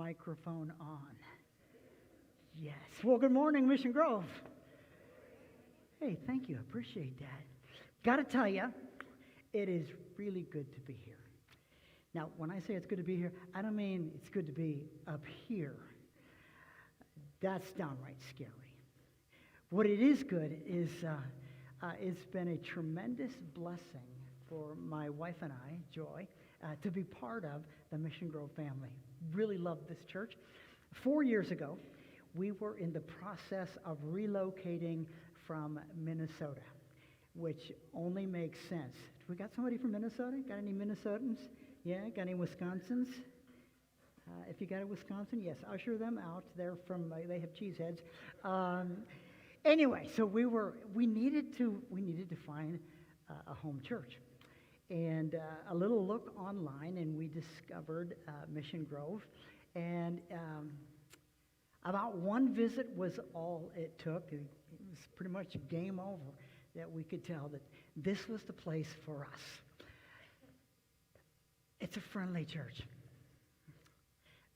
Microphone on. Yes. Well, good morning, Mission Grove. Hey, thank you. I appreciate that. Got to tell you, it is really good to be here. Now, when I say it's good to be here, I don't mean it's good to be up here. That's downright scary. What it is good is it's been a tremendous blessing for my wife and I, Joy, to be part of the Mission Grove family. Really love this church. 4 years ago, we were in the process of relocating from Minnesota, which only makes sense. We got somebody from Minnesota? Got any Minnesotans? Yeah, got any Wisconsins? If you got a Wisconsin, yes, usher them out. They're from, they have cheeseheads. Anyway, so we needed to find a home church. And a little look online, and we discovered Mission Grove. And about one visit was all it took. It was pretty much game over that we could tell that this was the place for us. It's a friendly church.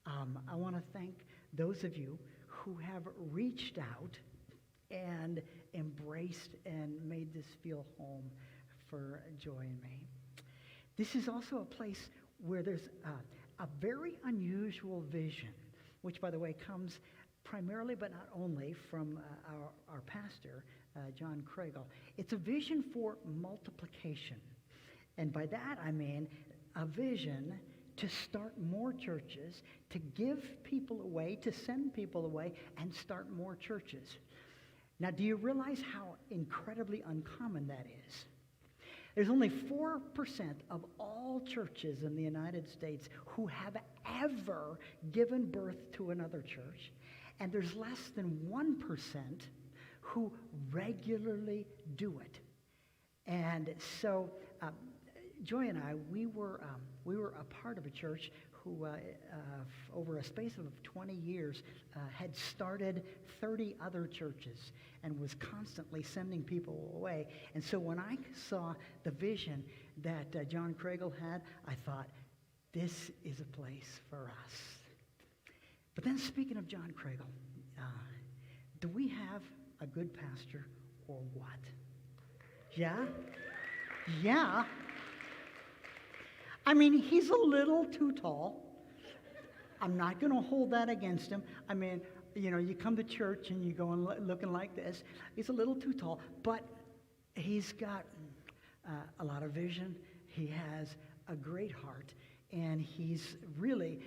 I want to thank those of you who have reached out and embraced and made this feel home for Joy and me. This is also a place where there's a very unusual vision, which, by the way, comes primarily but not only from our pastor, John Craigle. It's a vision for multiplication. And by that I mean a vision to start more churches, to give people away, to send people away, and start more churches. Now, do you realize how incredibly uncommon that is? There's only 4% of all churches in the United States who have ever given birth to another church, and there's less than 1% who regularly do it. And so Joy and I, we were a part of a church who, over a space of 20 years, had started 30 other churches and was constantly sending people away. And so when I saw the vision that John Craigle had, I thought, this is a place for us. But then, speaking of John Craigle, do we have a good pastor or what? Yeah? Yeah. I mean, he's a little too tall. I'm not going to hold that against him. I mean, you know, you come to church and you go and looking like this. He's a little too tall, but he's got a lot of vision. He has a great heart, and he's really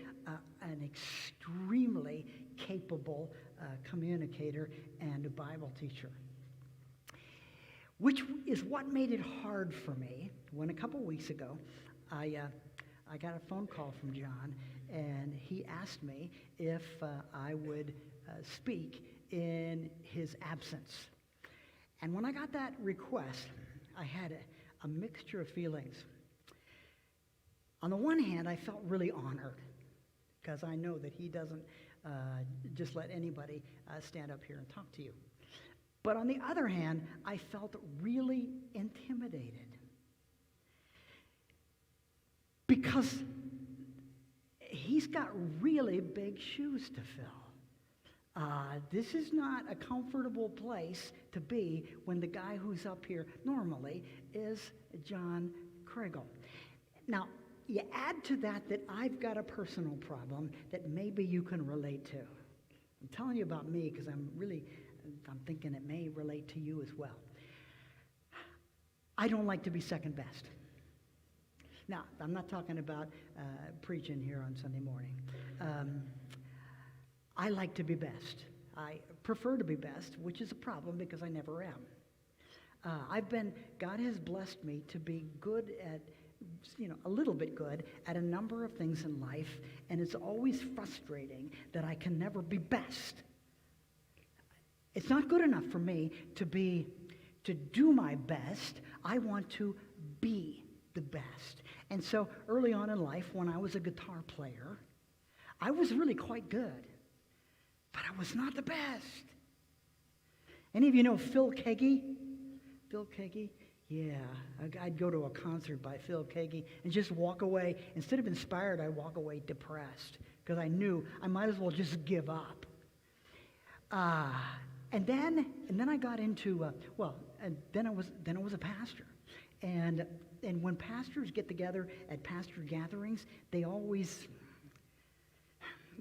an extremely capable communicator and a Bible teacher, which is what made it hard for me when a couple weeks ago I got a phone call from John, and he asked me if I would speak in his absence. And when I got that request, I had a mixture of feelings. On the one hand, I felt really honored, because I know that he doesn't just let anybody stand up here and talk to you. But on the other hand, I felt really intimidated, because he's got really big shoes to fill. This is not a comfortable place to be when the guy who's up here normally is John Craigle. Now, you add to that I've got a personal problem that maybe you can relate to. I'm telling you about me because I'm thinking it may relate to you as well. I don't like to be second best. Now, I'm not talking about preaching here on Sunday morning. I like to be best. I prefer to be best, which is a problem because I never am. God has blessed me to be good at, a little bit good at a number of things in life, and it's always frustrating that I can never be best. It's not good enough for me to do my best. I want to be the best. And so early on in life, when I was a guitar player, I was really quite good, but I was not the best. Any of you know Phil Keaggy? Phil Keaggy? Yeah, I'd go to a concert by Phil Keaggy and just walk away. Instead of inspired, I'd walk away depressed because I knew I might as well just give up. And then I got into and then I was a pastor, and when pastors get together at pastor gatherings, they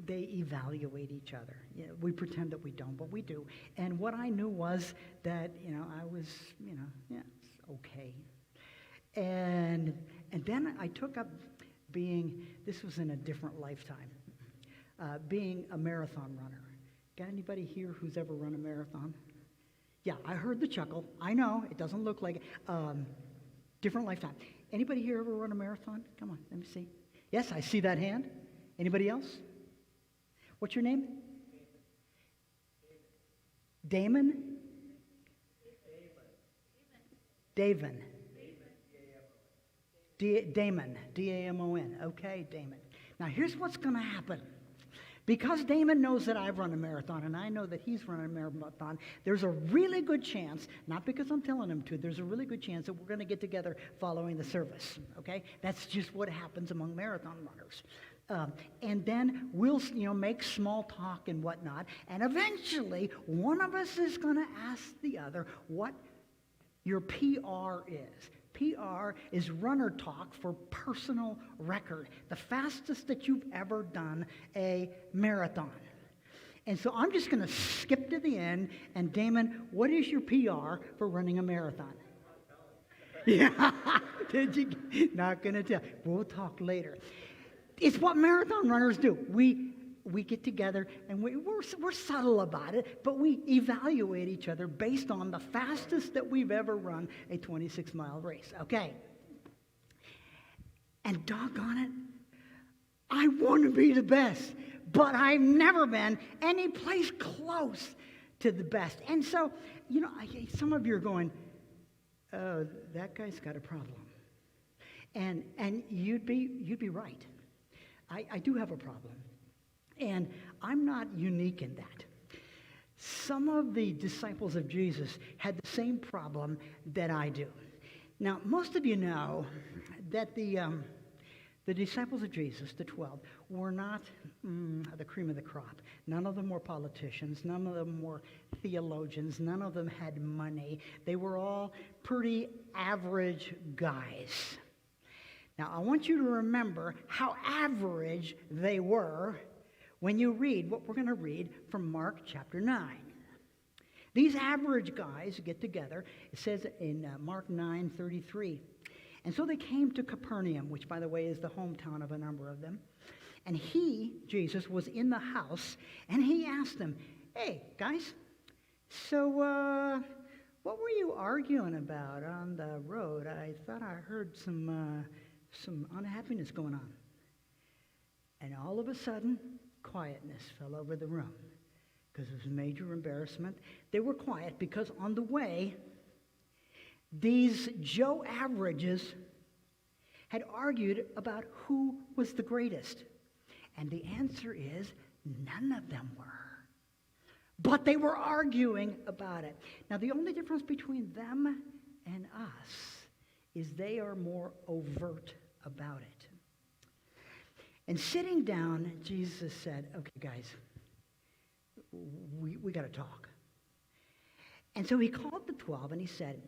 evaluate each other. You know, we pretend that we don't, but we do. And what I knew was that I was it's okay. And then I took up being. This was in a different lifetime. Being a marathon runner. Got anybody here who's ever run a marathon? Yeah, I heard the chuckle. I know, it doesn't look like it. Different lifetime. Anybody here ever run a marathon? Come on, let me see. Yes, I see that hand. Anybody else? What's your name? Damon? Damon. Damon. D-A-M-O-N. Okay, Damon. Now here's what's going to happen. Because Damon knows that I've run a marathon and I know that he's run a marathon, there's a really good chance, not because I'm telling him to, there's a really good chance that we're going to get together following the service, okay? That's just what happens among marathon runners. And then we'll make small talk and whatnot, and eventually one of us is going to ask the other what your PR is. PR is runner talk for personal record, the fastest that you've ever done a marathon. And so I'm just going to skip to the end. And Damon, what is your PR for running a marathon? Yeah, did you? Not going to tell. We'll talk later. It's what marathon runners do. We get together and we're subtle about it, but we evaluate each other based on the fastest that we've ever run a 26-mile race. Okay. And doggone it, I want to be the best, but I've never been any place close to the best. And so, some of you are going, oh, that guy's got a problem. And you'd be right. I do have a problem. And I'm not unique in that. Some of the disciples of Jesus had the same problem that I do. Now, most of you know that the disciples of Jesus, the 12, were not the cream of the crop. None of them were politicians. None of them were theologians. None of them had money. They were all pretty average guys. Now, I want you to remember how average they were when you read what we're going to read from Mark chapter 9. These average guys get together. It says in Mark 9:33. And so they came to Capernaum, which, by the way, is the hometown of a number of them. And he, Jesus, was in the house, and he asked them, hey, guys, so what were you arguing about on the road? I thought I heard some unhappiness going on. And all of a sudden, quietness fell over the room because it was a major embarrassment. They were quiet because on the way, these Joe Averages had argued about who was the greatest. And the answer is none of them were. But they were arguing about it. Now, the only difference between them and us is they are more overt about it. And sitting down, Jesus said, okay, guys, we got to talk. And so he called the 12 and he said,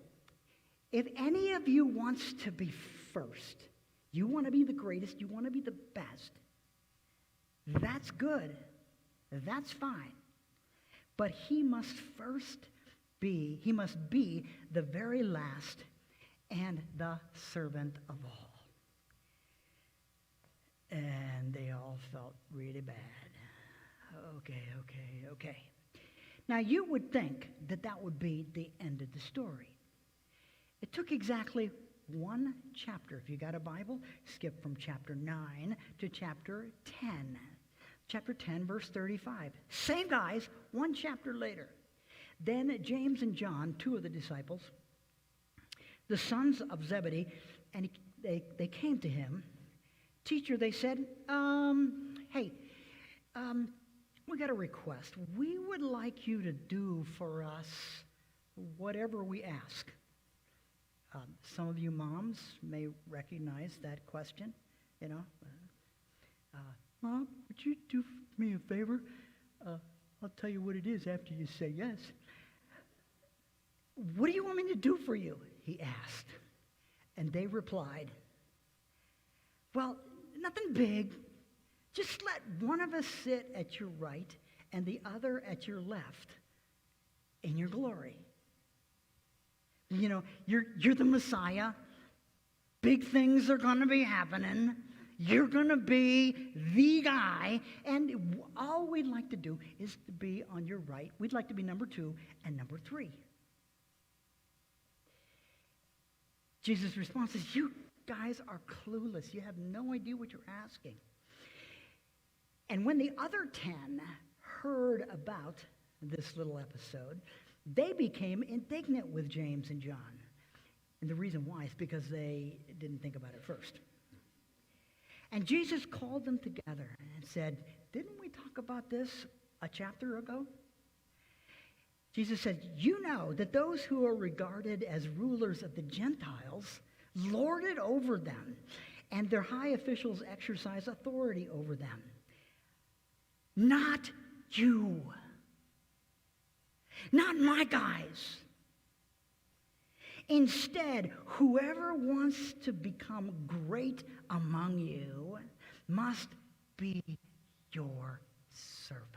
if any of you wants to be first, you want to be the greatest, you want to be the best, that's good. That's fine. But he must be the very last and the servant of all. And they all felt really bad. Okay. Now, you would think that that would be the end of the story. It took exactly one chapter. If you got a Bible, skip from chapter 9 to chapter 10. Chapter 10, verse 35. Same guys, one chapter later. Then James and John, two of the disciples, the sons of Zebedee, and they came to him. Teacher, they said, hey, we got a request. We would like you to do for us whatever we ask. Some of you moms may recognize that question, Mom, would you do me a favor? I'll tell you what it is after you say yes. What do you want me to do for you? He asked. And they replied, well, nothing big. Just let one of us sit at your right and the other at your left in your glory. You know, you're the Messiah. Big things are going to be happening. You're going to be the guy. And all we'd like to do is to be on your right. We'd like to be number 2 and number 3. Jesus' response is, you guys are clueless. You have no idea what you're asking. And when the other 10 heard about this little episode, they became indignant with James and John. And the reason why is because they didn't think about it first. And Jesus called them together and said, didn't we talk about this a chapter ago? Jesus said, you know that those who are regarded as rulers of the Gentiles lord it over them, and their high officials exercise authority over them. Not you. Not my guys. Instead, whoever wants to become great among you must be your servant.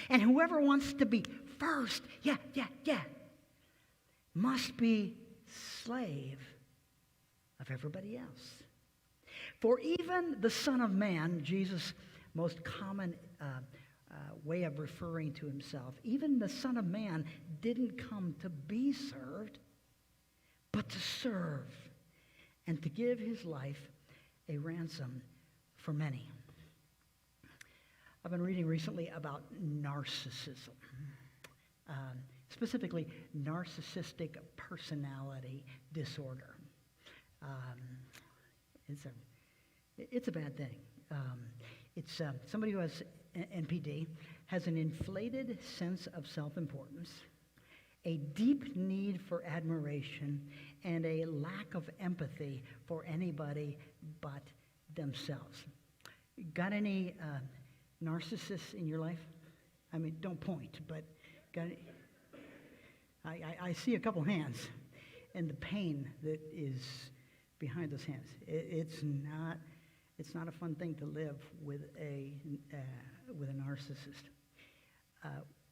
And whoever wants to be first, must be slave of everybody else. For even the Son of Man, Jesus' most common way of referring to himself, even the Son of Man didn't come to be served, but to serve and to give his life a ransom for many. I've been reading recently about narcissism, specifically narcissistic personality disorder. It's a bad thing. It's somebody who has NPD has an inflated sense of self-importance, a deep need for admiration, and a lack of empathy for anybody but themselves. Got any narcissists in your life? I mean, don't point, but got any? I see a couple hands, and the pain that is behind those hands. It's not a fun thing to live with a narcissist.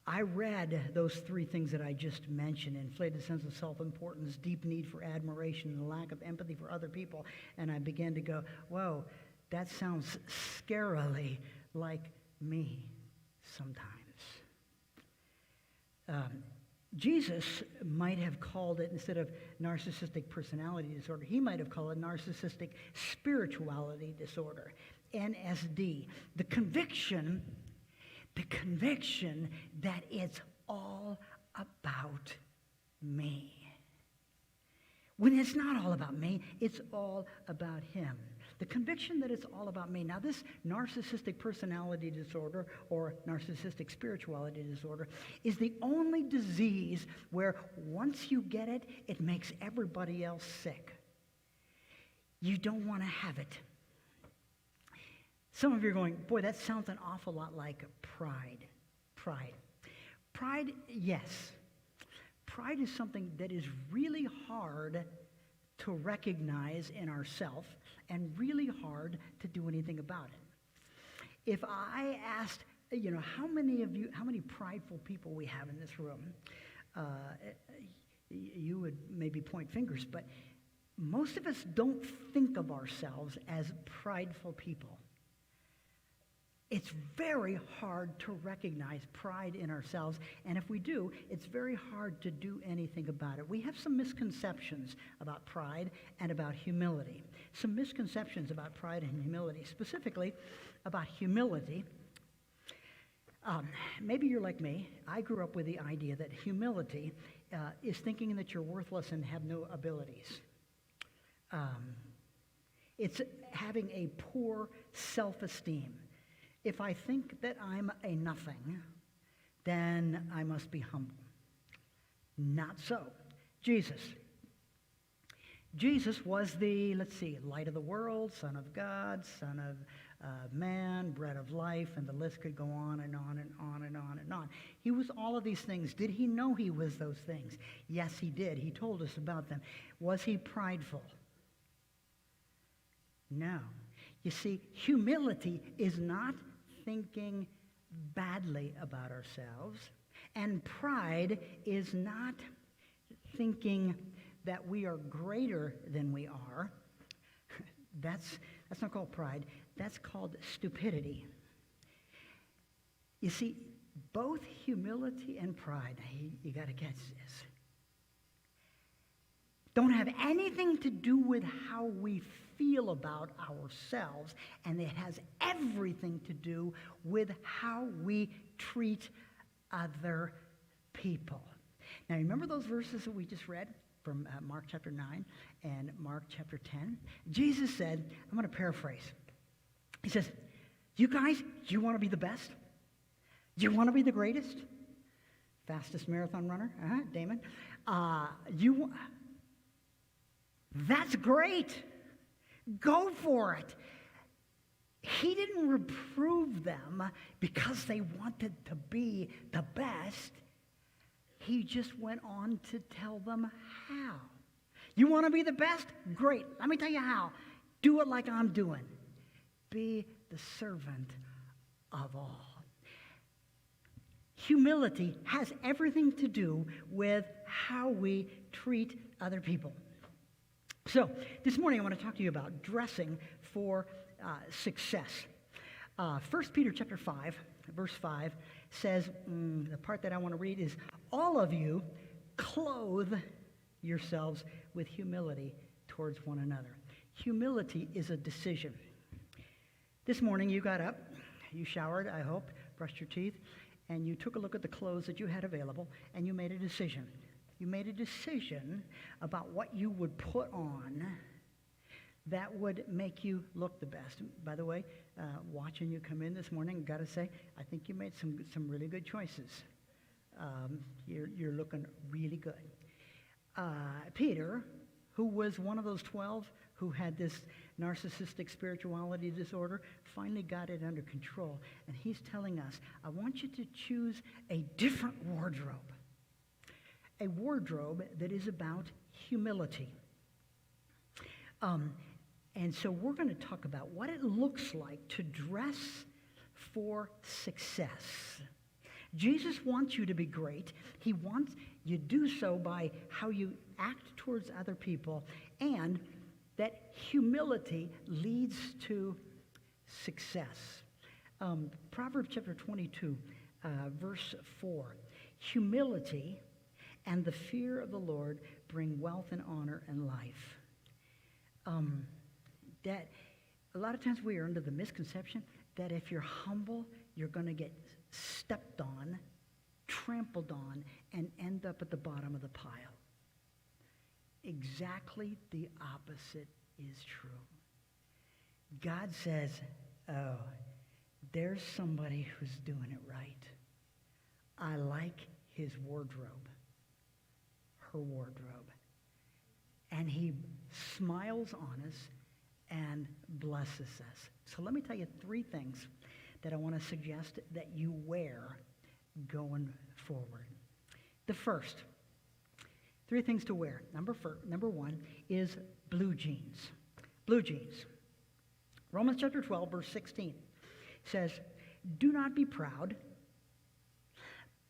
I read those 3 things that I just mentioned: inflated sense of self-importance, deep need for admiration, and a lack of empathy for other people. And I began to go, whoa, that sounds scarily like me sometimes. Jesus might have called it, instead of narcissistic personality disorder, he might have called it narcissistic spirituality disorder, NSD. The conviction that it's all about me. When it's not all about me, it's all about him. The conviction that it's all about me. Now, this narcissistic personality disorder or narcissistic spirituality disorder is the only disease where once you get it, it makes everybody else sick. You don't want to have it. Some of you are going, boy, that sounds an awful lot like pride. Pride, yes. Pride is something that is really hard to recognize in ourselves and really hard to do anything about it. If I asked, how many prideful people we have in this room, you would maybe point fingers, but most of us don't think of ourselves as prideful people. It's very hard to recognize pride in ourselves, and if we do, it's very hard to do anything about it. We have some misconceptions about pride and about humility. Some misconceptions about pride and humility, specifically about humility. Maybe you're like me. I grew up with the idea that humility is thinking that you're worthless and have no abilities. It's having a poor self-esteem. If I think that I'm a nothing, then I must be humble. Not so. Jesus Jesus was the, light of the world, Son of God, Son of man, bread of life, and the list could go on and on and on and on and on. He was all of these things. Did he know he was those things? Yes, he did. He told us about them. Was he prideful? No. You see, humility is not thinking badly about ourselves, and pride is not thinking that we are greater than we are. That's not called pride. That's called stupidity. You see, both humility and pride, you got to catch this, don't have anything to do with how we feel about ourselves, and it has everything to do with how we treat other people. Now, remember those verses that we just read from Mark chapter 9 and Mark chapter 10? Jesus said, I'm going to paraphrase. He says, you guys, do you want to be the best? Do you want to be the greatest? Fastest marathon runner? Damon. That's great. Go for it. He didn't reprove them because they wanted to be the best. He just went on to tell them how. You want to be the best? Great. Let me tell you how. Do it like I'm doing. Be the servant of all. Humility has everything to do with how we treat other people. So, this morning I want to talk to you about dressing for success. 1 Peter chapter 5, verse 5 says, the part that I want to read is, all of you clothe yourselves with humility towards one another. Humility is a decision. This morning you got up, you showered, I hope, brushed your teeth, and you took a look at the clothes that you had available, and you made a decision. You made a decision about what you would put on that would make you look the best. By the way, watching you come in this morning, got to say, I think you made some really good choices. You're looking really good. Peter, who was one of those 12 who had this narcissistic spirituality disorder, finally got it under control. And he's telling us, I want you to choose a different wardrobe. A wardrobe that is about humility. And so we're going to talk about what it looks like to dress for success. Jesus wants you to be great. He wants you to do so by how you act towards other people, and that humility leads to success. Proverbs chapter 22, verse 4. Humility and the fear of the Lord bring wealth and honor and life. That a lot of times we are under the misconception that if you're humble, you're going to get stepped on, trampled on, and end up at the bottom of the pile. Exactly the opposite is true. God says, oh, there's somebody who's doing it right. I like his wardrobe. Her wardrobe. And he smiles on us and blesses us. So let me tell you 3 things that I want to suggest that you wear going forward. The first, 3 things to wear. Number 1 is blue jeans. Blue jeans. Romans chapter 12, verse 16 says, do not be proud,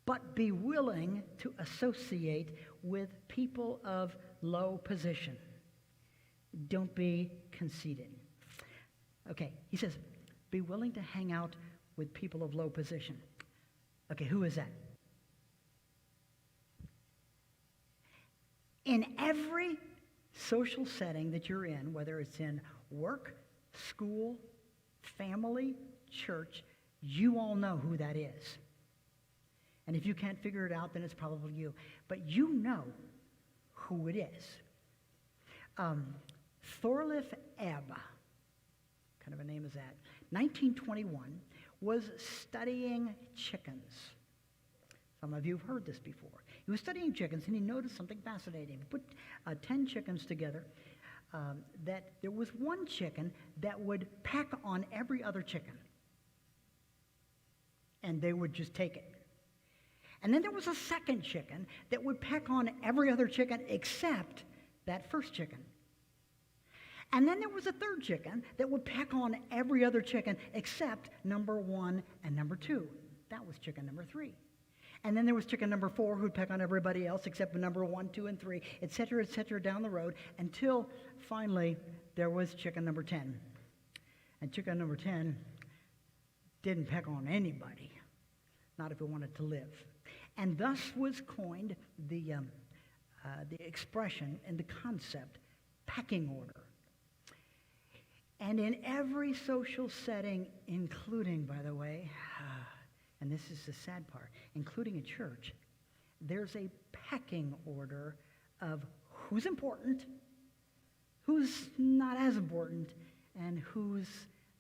but be willing to associate with people of low position. Don't be conceited. Okay, he says, be willing to hang out with people of low position. Okay, who is that? In every social setting that you're in, whether it's in work, school, family, church, you all know who that is. And if you can't figure it out, then it's probably you. But you know who it is. Thorleif Ebb, kind of a name is that, 1921, was studying chickens. Some of you have heard this before. He was studying chickens, and he noticed something fascinating. He put 10 chickens together that there was one chicken that would peck on every other chicken. And they would just take it. And then there was a second chicken that would peck on every other chicken except that first chicken. And then there was a third chicken that would peck on every other chicken except number 1 and number 2. That was chicken number 3. And then there was chicken number 4 who'd peck on everybody else except number 1, 2, and 3, et cetera, down the road, until finally there was chicken number 10. And chicken number 10 didn't peck on anybody, not if it wanted to live. And thus was coined the expression and the concept, pecking order. And in every social setting, including, by the way, and this is the sad part, including a church, there's a pecking order of who's important, who's not as important, and who's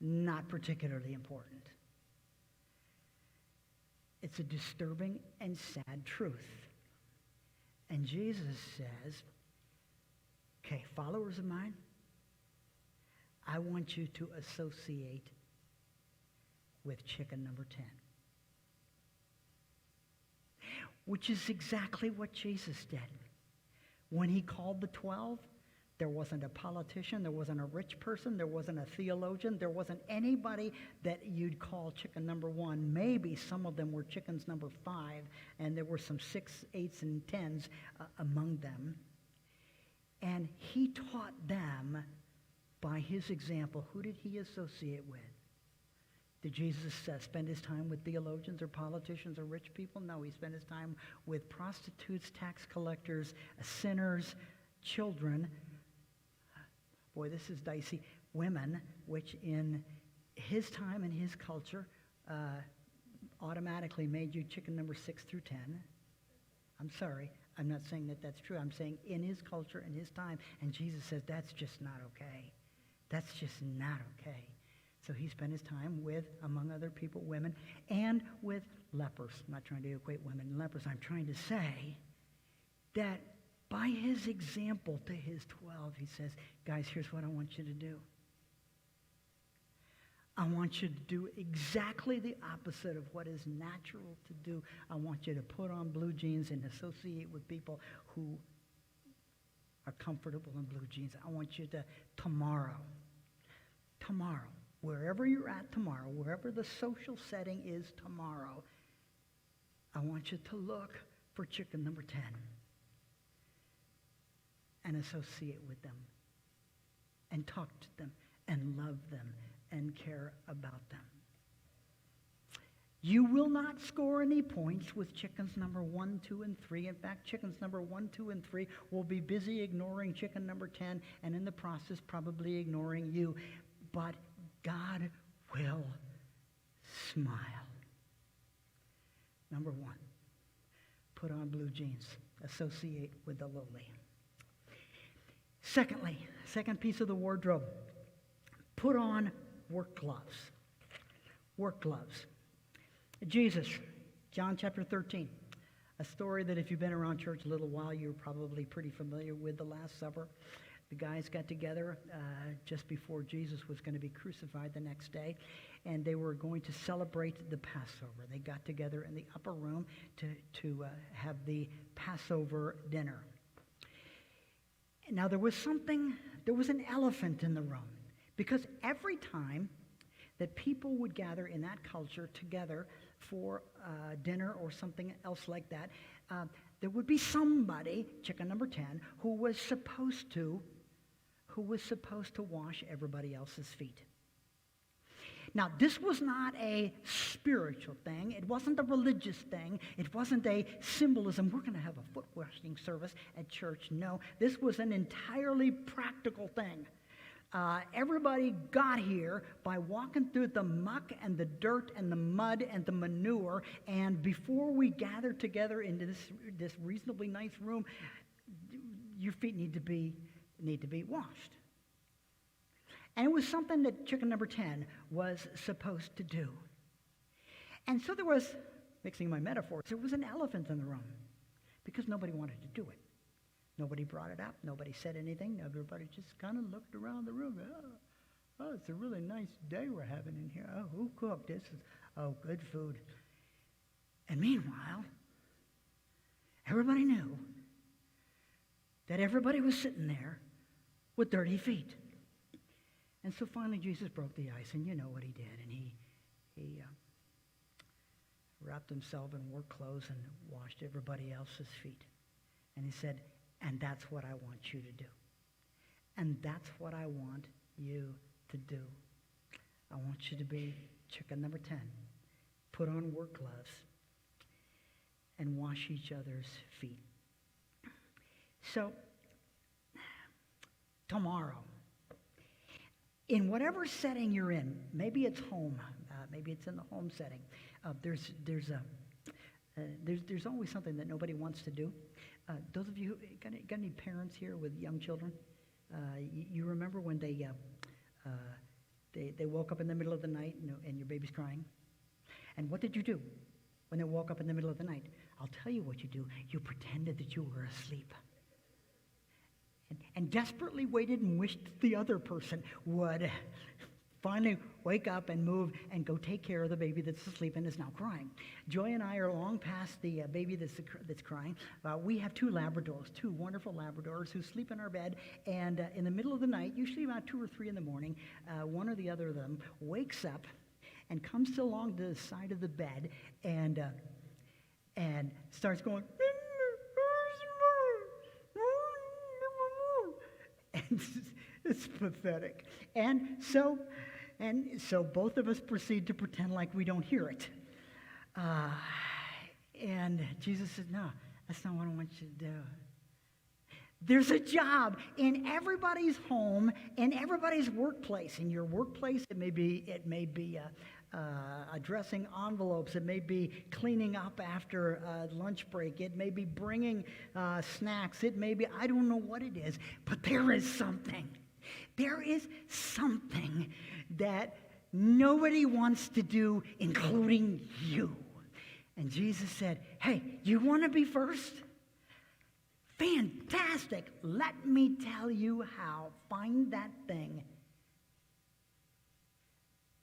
not particularly important. It's a disturbing and sad truth. And Jesus says, okay, followers of mine, I want you to associate with chicken number 10. Which is exactly what Jesus did. When he called the 12, there wasn't a politician, there wasn't a rich person, there wasn't a theologian, there wasn't anybody that you'd call chicken number 1. Maybe some of them were chickens number 5, and there were some 6, 8s, and 10s among them. And he taught them by his example. Who did he associate with? Did Jesus spend his time with theologians or politicians or rich people? No, he spent his time with prostitutes, tax collectors, sinners, children. Boy, this is dicey. Women, which in his time and his culture automatically made you chicken number 6 through 10. I'm sorry. I'm not saying that that's true. I'm saying in his culture and his time. And Jesus says that's just not okay. That's just not okay. So he spent his time with, among other people, women, and with lepers. I'm not trying to equate women and lepers. I'm trying to say that by his example to his 12, he says, guys, here's what I want you to do. I want you to do exactly the opposite of what is natural to do. I want you to put on blue jeans and associate with people who are comfortable in blue jeans. I want you to, tomorrow, wherever you're at tomorrow, wherever the social setting is tomorrow, I want you to look for chicken number 10 and associate with them and talk to them and love them and care about them. You will not score any points with chickens number 1, 2, and 3. In fact, chickens number 1, 2, and 3 will be busy ignoring chicken number 10 and in the process probably ignoring you. But God will smile. Number 1, put on blue jeans. Associate with the lowly. Secondly, second piece of the wardrobe, put on work gloves. Work gloves. Jesus, John chapter 13, a story that if you've been around church a little while, you're probably pretty familiar with. The Last Supper. The guys got together just before Jesus was going to be crucified the next day, and they were going to celebrate the Passover. They got together in the upper room to have the Passover dinner. Now there was an elephant in the room, because every time that people would gather in that culture together for dinner or something else like that, there would be somebody, chicken number 10, who was supposed to wash everybody else's feet. Now, this was not a spiritual thing. It wasn't a religious thing. It wasn't a symbolism. We're going to have a foot washing service at church. No, this was an entirely practical thing. Everybody got here by walking through the muck and the dirt and the mud and the manure, and before we gather together into this reasonably nice room, your feet need to be washed. And it was something that chicken number 10 was supposed to do. And so there was, mixing my metaphors, there was an elephant in the room because nobody wanted to do it. Nobody brought it up. Nobody said anything. Everybody just kind of looked around the room. Oh, it's a really nice day we're having in here. Oh, who cooked this? Good food. And meanwhile, everybody knew that everybody was sitting there with dirty feet. And so finally Jesus broke the ice, and you know what he did. And he wrapped himself in work clothes and washed everybody else's feet. And he said, and that's what I want you to do. And that's what I want you to do. I want you to be chicken number 10. Put on work gloves and wash each other's feet. So, tomorrow, in whatever setting you're in, maybe it's home, maybe it's in the home setting, there's always something that nobody wants to do. Those of you, got any parents here with young children? You remember when they woke up in the middle of the night and your baby's crying? And what did you do when they woke up in the middle of the night? I'll tell you what you do. You pretended that you were asleep. And desperately waited and wished the other person would finally wake up and move and go take care of the baby that's asleep and is now crying. Joy and I are long past the baby that's crying. We have two wonderful Labradors who sleep in our bed, and in the middle of the night, usually about 2 or 3 in the morning, one or the other of them wakes up and comes along the side of the bed and starts going, and it's pathetic. And so both of us proceed to pretend like we don't hear it. And Jesus said, no, that's not what I want you to do. There's a job in everybody's home, in everybody's workplace. In your workplace, it may be addressing envelopes. It may be cleaning up after lunch break. It may be bringing snacks. It may be, I don't know what it is, but there is something. There is something that nobody wants to do, including you. And Jesus said, hey, you want to be first? Fantastic. Let me tell you how. Find that thing.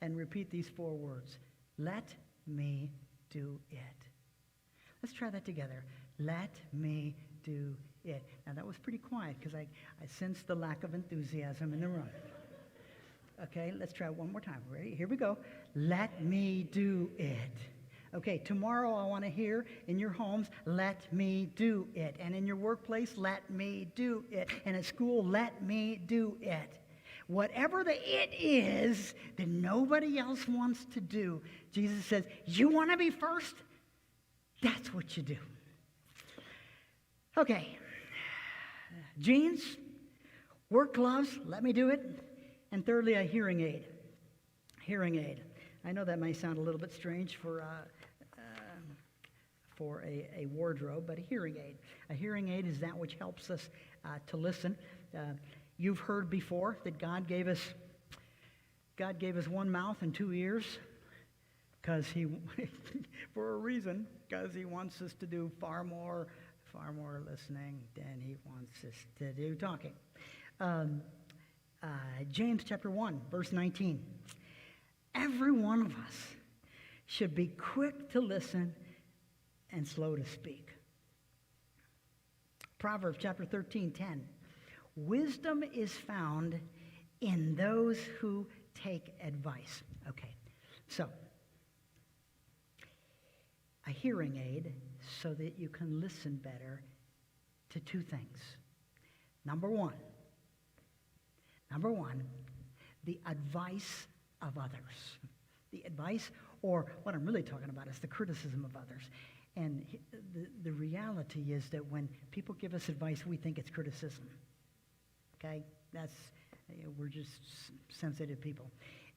And repeat these 4 words. Let me do it. Let's try that together. Let me do it. Now that was pretty quiet because I sensed the lack of enthusiasm in the room. Okay, let's try it one more time. Ready? Here we go. Let me do it. Okay, tomorrow I want to hear in your homes, let me do it. And in your workplace, let me do it. And at school, let me do it. Whatever the it is that nobody else wants to do, Jesus says, you want to be first? That's what you do. Okay, jeans, work gloves, let me do it. And thirdly, a hearing aid. Hearing aid. I know that may sound a little bit strange for a wardrobe, but a hearing aid. A hearing aid is that which helps us to listen. You've heard before that God gave us 1 mouth and 2 ears because for a reason, because he wants us to do far more listening than he wants us to do talking. James chapter 1, verse 19. Every one of us should be quick to listen and slow to speak. Proverbs chapter 13:10. Wisdom is found in those who take advice. Okay, so a hearing aid so that you can listen better to 2 things. Number one, the advice of others. The advice, or what I'm really talking about is the criticism of others. And the reality is that when people give us advice, we think it's criticism. Okay? We're just sensitive people.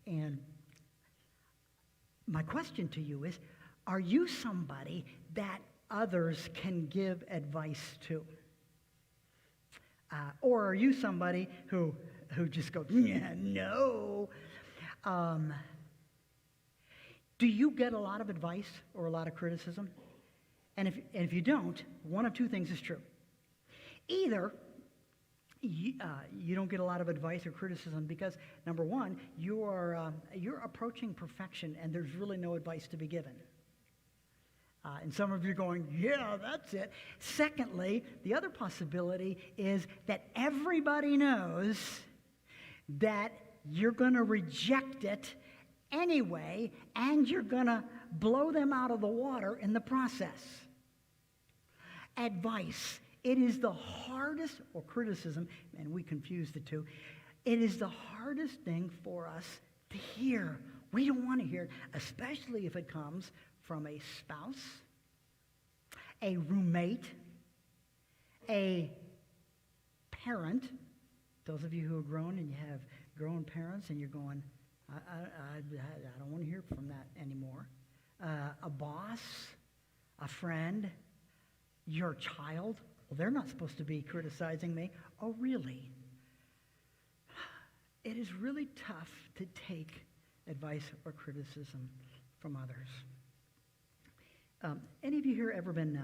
And my question to you is, are you somebody that others can give advice to? Or are you somebody who just goes, yeah, no? Do you get a lot of advice or a lot of criticism? And if you don't, one of 2 things is true. Either you don't get a lot of advice or criticism because, number one, you're approaching perfection and there's really no advice to be given. And some of you are going, yeah, that's it. Secondly, the other possibility is that everybody knows that you're going to reject it anyway, and you're going to blow them out of the water in the process. Advice. It is the hardest, or criticism, and we confuse the two. It is the hardest thing for us to hear. We don't want to hear it, especially if it comes from a spouse, a roommate, a parent. Those of you who are grown and you have grown parents and you're going, I don't want to hear from that anymore. A boss, a friend, your child. Well, they're not supposed to be criticizing me. Oh, really? It is really tough to take advice or criticism from others. Any of you here ever been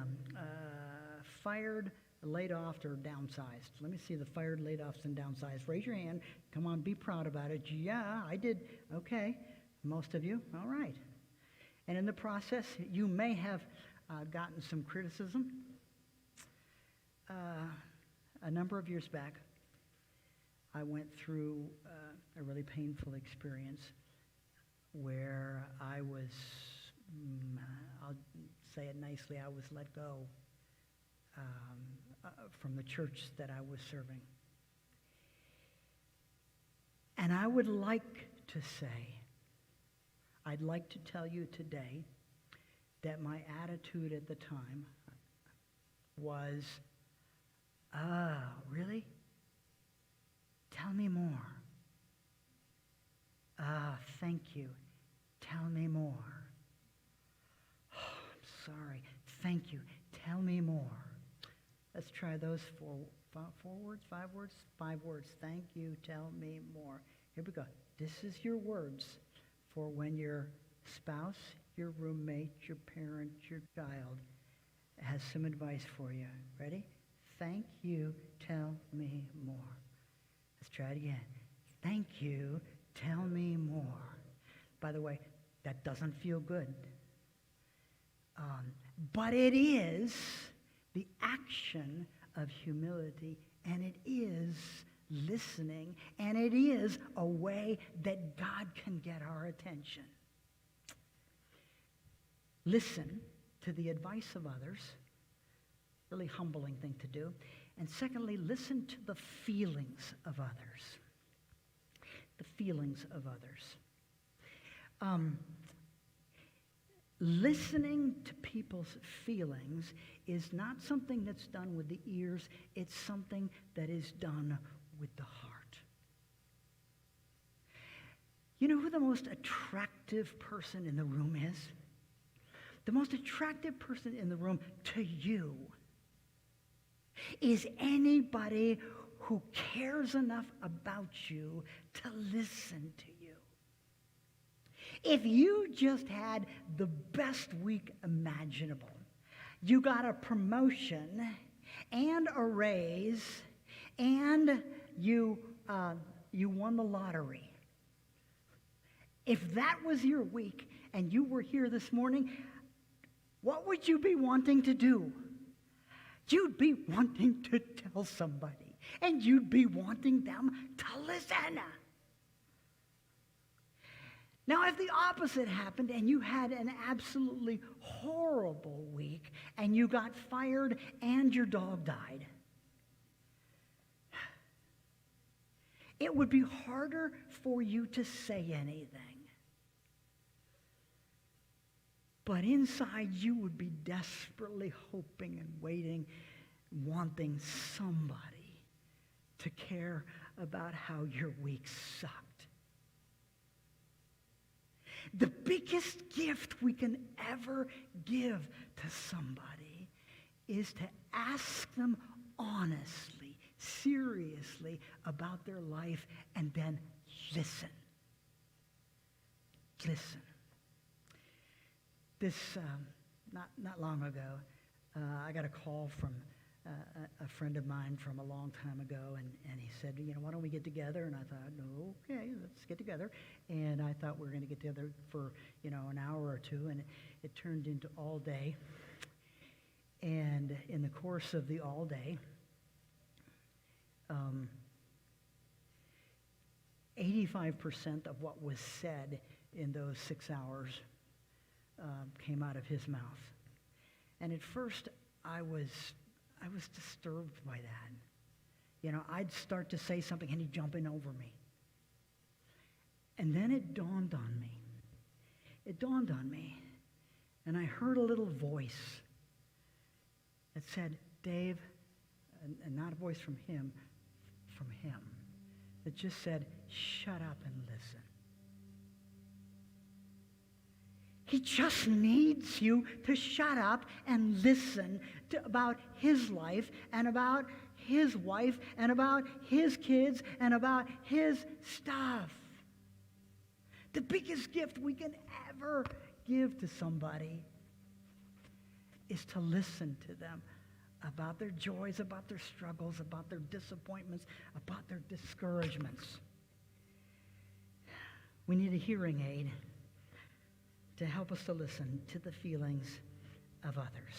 fired, laid off, or downsized? Let me see the fired, laid off, and downsized. Raise your hand. Come on, be proud about it. Yeah, I did. Okay. Most of you. All right. And in the process, you may have gotten some criticism. A number of years back, I went through a really painful experience where I was, I'll say it nicely, I was let go from the church that I was serving. And I would like to say, I'd like to tell you today that my attitude at the time was, really? Tell me more. Thank you. Tell me more. Oh, I'm sorry. Thank you. Tell me more. Let's try those four words, 5 words? 5 words. Thank you. Tell me more. Here we go. This is your words for when your spouse, your roommate, your parent, your child has some advice for you. Ready? Thank you. Tell me more. Let's try it again. Thank you. Tell me more. By the way, that doesn't feel good. But it is the action of humility, and it is listening, and it is a way that God can get our attention. Listen to the advice of others. Really humbling thing to do. And secondly, listen to the feelings of others. The feelings of others. Listening to people's feelings is not something that's done with the ears. It's something that is done with the heart. You know who the most attractive person in the room is? The most attractive person in the room to you is anybody who cares enough about you to listen to you. If you just had the best week imaginable, you got a promotion and a raise, and you won the lottery. If that was your week and you were here this morning, what would you be wanting to do? You'd be wanting to tell somebody, and you'd be wanting them to listen. Now, if the opposite happened and you had an absolutely horrible week and you got fired and your dog died, it would be harder for you to say anything. But inside you would be desperately hoping and waiting, wanting somebody to care about how your week sucked. The biggest gift we can ever give to somebody is to ask them honestly, seriously about their life, and then listen. Listen. This, not long ago, I got a call from a friend of mine from a long time ago, and he said, why don't we get together? And I thought, no, okay, let's get together. And I thought we were going to get together for, an hour or two, and it turned into all day. And in the course of the all day, 85% of what was said in those 6 hours came out of his mouth. And at first, I was disturbed by that. I'd start to say something and he'd jump in over me. And then it dawned on me. And I heard a little voice that said, Dave, and not a voice from him, that just said, shut up and listen. He just needs you to shut up and listen about his life and about his wife and about his kids and about his stuff. The biggest gift we can ever give to somebody is to listen to them about their joys, about their struggles, about their disappointments, about their discouragements. We need a hearing aid to help us to listen to the feelings of others.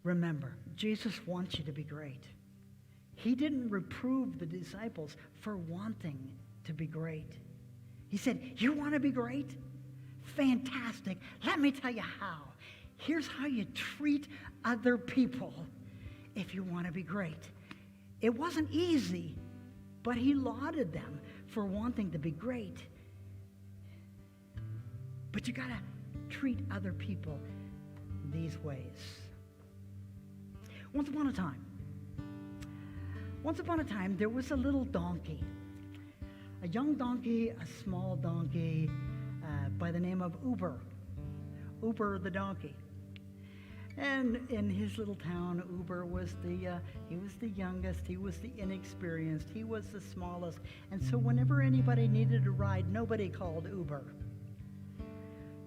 Remember, Jesus wants you to be great. He didn't reprove the disciples for wanting to be great. He said, you want to be great? Fantastic. Let me tell you how. Here's how you treat other people if you want to be great. It wasn't easy, but he lauded them for wanting to be great. But you got to treat other people these ways. Once upon a time, there was a little donkey. A young donkey, a small donkey, by the name of Uber. Uber the donkey. And in his little town, Uber was he was the youngest, he was the inexperienced, he was the smallest. And so whenever anybody needed a ride, nobody called Uber.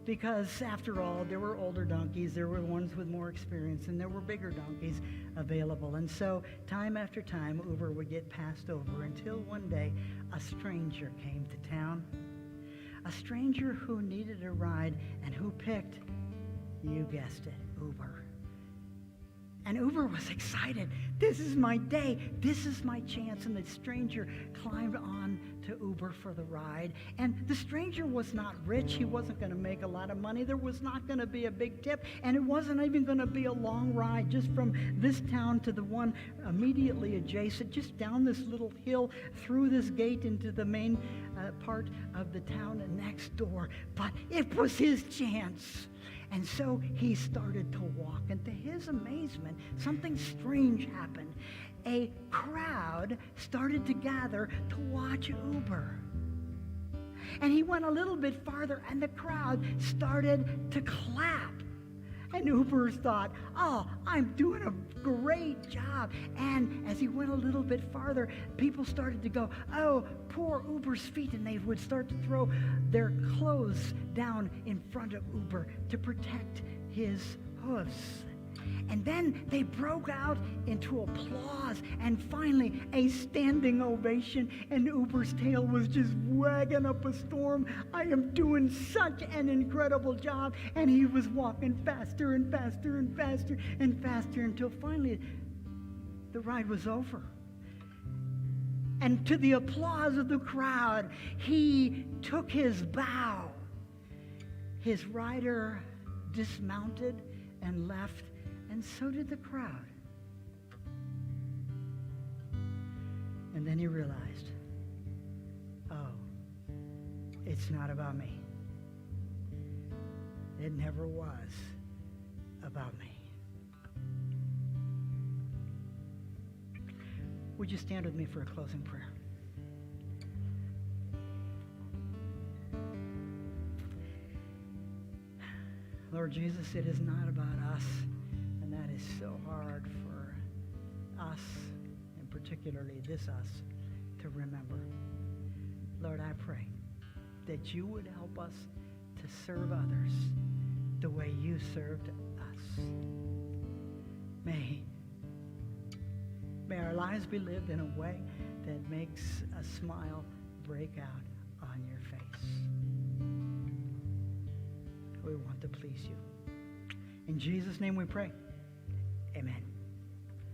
Because after all, there were older donkeys, there were ones with more experience, and there were bigger donkeys available. And so time after time, Uber would get passed over until one day a stranger came to town. A stranger who needed a ride and who picked, you guessed it, Uber. And Uber was excited. This is my day. This is my chance. And the stranger climbed on to Uber for the ride. And the stranger was not rich. He wasn't going to make a lot of money. There was not going to be a big tip. And it wasn't even going to be a long ride just from this town to the one immediately adjacent, just down this little hill, through this gate into the main part of the town next door. But it was his chance. And so he started to walk, and to his amazement, something strange happened. A crowd started to gather to watch Uber. And he went a little bit farther, and the crowd started to clap. And Uber thought, oh, I'm doing a great job. And as he went a little bit farther, people started to go, oh, poor Uber's feet. And they would start to throw their clothes down in front of Uber to protect his hooves. And then they broke out into applause and finally a standing ovation, and Uber's tail was just wagging up a storm. I am doing such an incredible job. And he was walking faster and faster and faster and faster until finally the ride was over. And to the applause of the crowd, he took his bow. His rider dismounted and left, and so did the crowd. And then he realized, oh, it's not about me. It never was about me. Would you stand with me for a closing prayer? Lord Jesus, it is not about us. And that is so hard for us, and particularly this us, to remember. Lord, I pray that you would help us to serve others the way you served us. May our lives be lived in a way that makes a smile break out on your face. We want to please you. In Jesus' name we pray. Amen.